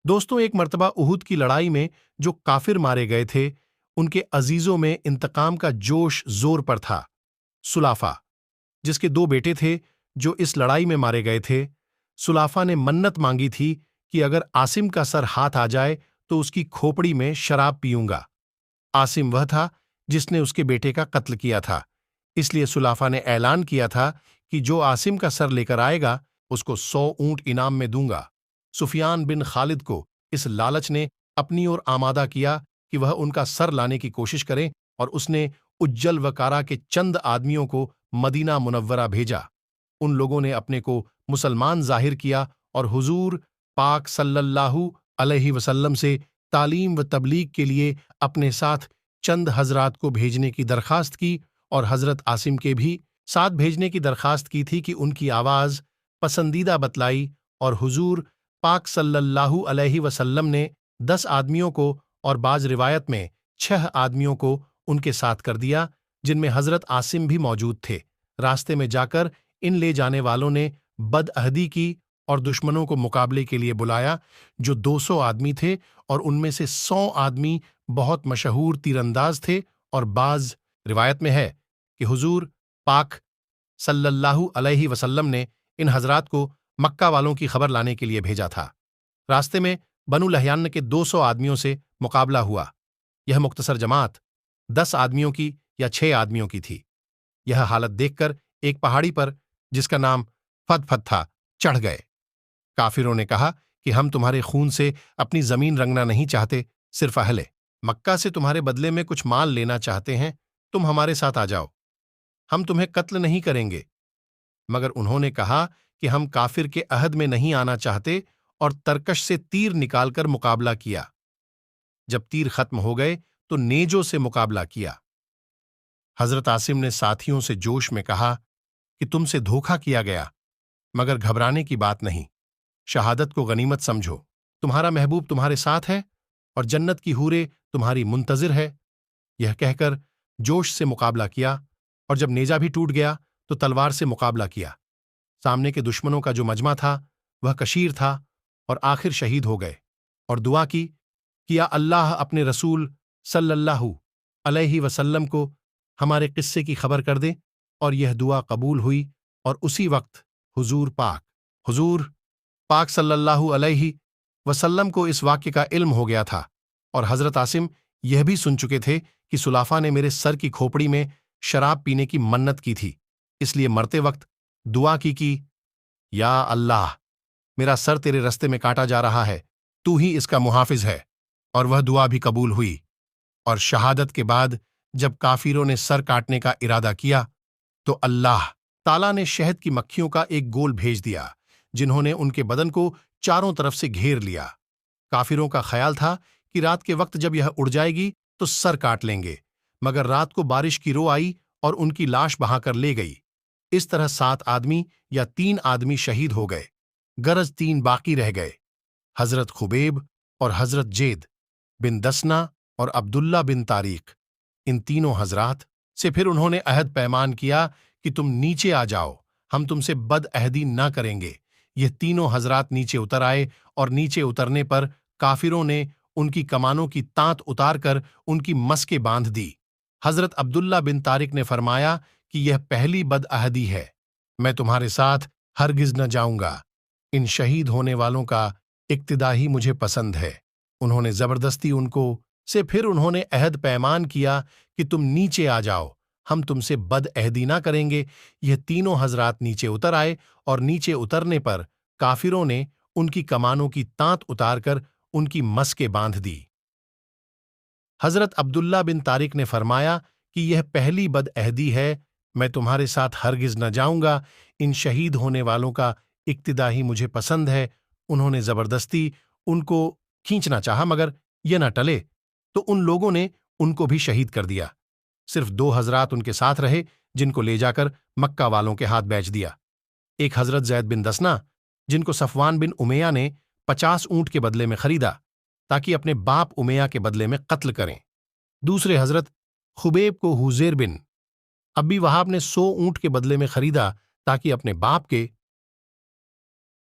دوستوں، ایک مرتبہ احد کی لڑائی میں جو کافر مارے گئے تھے ان کے عزیزوں میں انتقام کا جوش زور پر تھا۔ سلافہ، جس کے 2 بیٹے تھے جو اس لڑائی میں مارے گئے تھے، سلافہ نے منت مانگی تھی کہ اگر عاصم کا سر ہاتھ آ جائے تو اس کی کھوپڑی میں شراب پیوں گا۔ عاصم وہ تھا جس نے اس کے بیٹے کا قتل کیا تھا، اس لیے سلافہ نے اعلان کیا تھا کہ جو عاصم کا سر لے کر آئے گا اس کو 100 اونٹ انعام میں دوں گا۔ سفیان بن خالد کو اس لالچ نے اپنی اور آمادہ کیا کہ وہ ان کا سر لانے کی کوشش کریں، اور اس نے اجل وکارا کے چند آدمیوں کو مدینہ منورہ بھیجا۔ ان لوگوں نے اپنے کو مسلمان ظاہر کیا اور حضور پاک صلی اللہ علیہ وسلم سے تعلیم و تبلیغ کے لیے اپنے ساتھ چند حضرات کو بھیجنے کی درخواست کی، اور حضرت عاصم کے بھی ساتھ بھیجنے کی درخواست کی تھی کہ ان کی آواز پسندیدہ بتلائی، اور حضور پاک صلی اللہ علیہ وسلم نے 10 آدمیوں کو اور بعض روایت میں 6 آدمیوں کو ان کے ساتھ کر دیا، جن میں حضرت عاصم بھی موجود تھے۔ راستے میں جا کر ان لے جانے والوں نے بد عہدی کی اور دشمنوں کو مقابلے کے لیے بلایا، جو 200 آدمی تھے، اور ان میں سے 100 آدمی بہت مشہور تیر انداز تھے، اور بعض روایت میں ہے کہ حضور پاک صلی اللہ علیہ وسلم نے ان حضرات کو مکہ والوں کی خبر لانے کے لیے بھیجا تھا۔ راستے میں بنو لحیان کے 200 آدمیوں سے مقابلہ ہوا۔ یہ مختصر جماعت 10 آدمیوں کی یا 6 آدمیوں کی تھی۔ یہ حالت دیکھ کر ایک پہاڑی پر جس کا نام فدفد تھا چڑھ گئے۔ کافروں نے کہا کہ ہم تمہارے خون سے اپنی زمین رنگنا نہیں چاہتے، صرف اہل مکہ سے تمہارے بدلے میں کچھ مال لینا چاہتے ہیں، تم ہمارے ساتھ آ جاؤ، ہم تمہیں قتل نہیں کریں گے۔ مگر انہوں نے کہا کہ ہم کافر کے عہد میں نہیں آنا چاہتے، اور ترکش سے تیر نکال کر مقابلہ کیا۔ جب تیر ختم ہو گئے تو نیجوں سے مقابلہ کیا۔ حضرت عاصم نے ساتھیوں سے جوش میں کہا کہ تم سے دھوکہ کیا گیا، مگر گھبرانے کی بات نہیں، شہادت کو غنیمت سمجھو، تمہارا محبوب تمہارے ساتھ ہے اور جنت کی حوریں تمہاری منتظر ہے۔ یہ کہہ کر جوش سے مقابلہ کیا، اور جب نیزہ بھی ٹوٹ گیا تو تلوار سے مقابلہ کیا۔ سامنے کے دشمنوں کا جو مجمع تھا وہ کثیر تھا، اور آخر شہید ہو گئے، اور دعا کی کہ یا اللہ اپنے رسول صلی اللہ علیہ وسلم کو ہمارے قصے کی خبر کر دے، اور یہ دعا قبول ہوئی، اور اسی وقت حضور پاک صلی اللہ علیہ وسلم کو اس واقعے کا علم ہو گیا تھا، اور حضرت عاصم یہ بھی سن چکے تھے کہ سلافہ نے میرے سر کی کھوپڑی میں شراب پینے کی منت کی تھی، اس لیے مرتے وقت دعا کی یا اللہ میرا سر تیرے رستے میں کاٹا جا رہا ہے، تو ہی اس کا محافظ ہے، اور وہ دعا بھی قبول ہوئی۔ اور شہادت کے بعد جب کافروں نے سر کاٹنے کا ارادہ کیا تو اللہ تعالیٰ نے شہد کی مکھیوں کا ایک گول بھیج دیا، جنہوں نے ان کے بدن کو چاروں طرف سے گھیر لیا۔ کافروں کا خیال تھا کہ رات کے وقت جب یہ اڑ جائے گی تو سر کاٹ لیں گے، مگر رات کو بارش کی رو آئی اور ان کی لاش بہا کر لے گئی۔ اس طرح 7 آدمی یا 3 آدمی شہید ہو گئے، غرض 3 باقی رہ گئے، حضرت خبیب اور حضرت زید بن دسنا اور عبداللہ بن طارق۔ ان تینوں حضرات سے پھر انہوں نے عہد پیمان کیا کہ تم نیچے آ جاؤ، ہم تم سے بد عہدی نہ کریں گے۔ یہ تینوں حضرات نیچے اتر آئے، اور نیچے اترنے پر کافروں نے ان کی کمانوں کی تانت اتار کر ان کی مسکیں باندھ دی۔ حضرت عبداللہ بن طارق نے فرمایا کہ یہ پہلی بد عہدی ہے، میں تمہارے ساتھ ہرگز نہ جاؤں گا، ان شہید ہونے والوں کا اقتدا ہی مجھے پسند ہے۔ انہوں نے زبردستی ان کو سے پھر انہوں نے عہد پیمان کیا کہ تم نیچے آ جاؤ، ہم تم سے بد عہدی نہ کریں گے۔ یہ تینوں حضرات نیچے اتر آئے، اور نیچے اترنے پر کافروں نے ان کی کمانوں کی تانت اتار کر ان کی مسکیں باندھ دی۔ حضرت عبداللہ بن طارق نے فرمایا کہ یہ پہلی بد عہدی ہے، میں تمہارے ساتھ ہرگز نہ جاؤں گا، ان شہید ہونے والوں کا اقتدا ہی مجھے پسند ہے۔ انہوں نے زبردستی ان کو کھینچنا چاہا، مگر یہ نہ ٹلے تو ان لوگوں نے ان کو بھی شہید کر دیا۔ صرف 2 حضرات ان کے ساتھ رہے، جن کو لے جا کر مکہ والوں کے ہاتھ بیچ دیا۔ ایک حضرت زید بن دسنا، جن کو صفوان بن امیہ نے 50 اونٹ کے بدلے میں خریدا تاکہ اپنے باپ امیہ کے بدلے میں قتل کریں۔ دوسرے حضرت خبیب کو حزیر بن ابی وہاب نے 100 اونٹ کے بدلے میں خریدا تاکہ اپنے باپ کے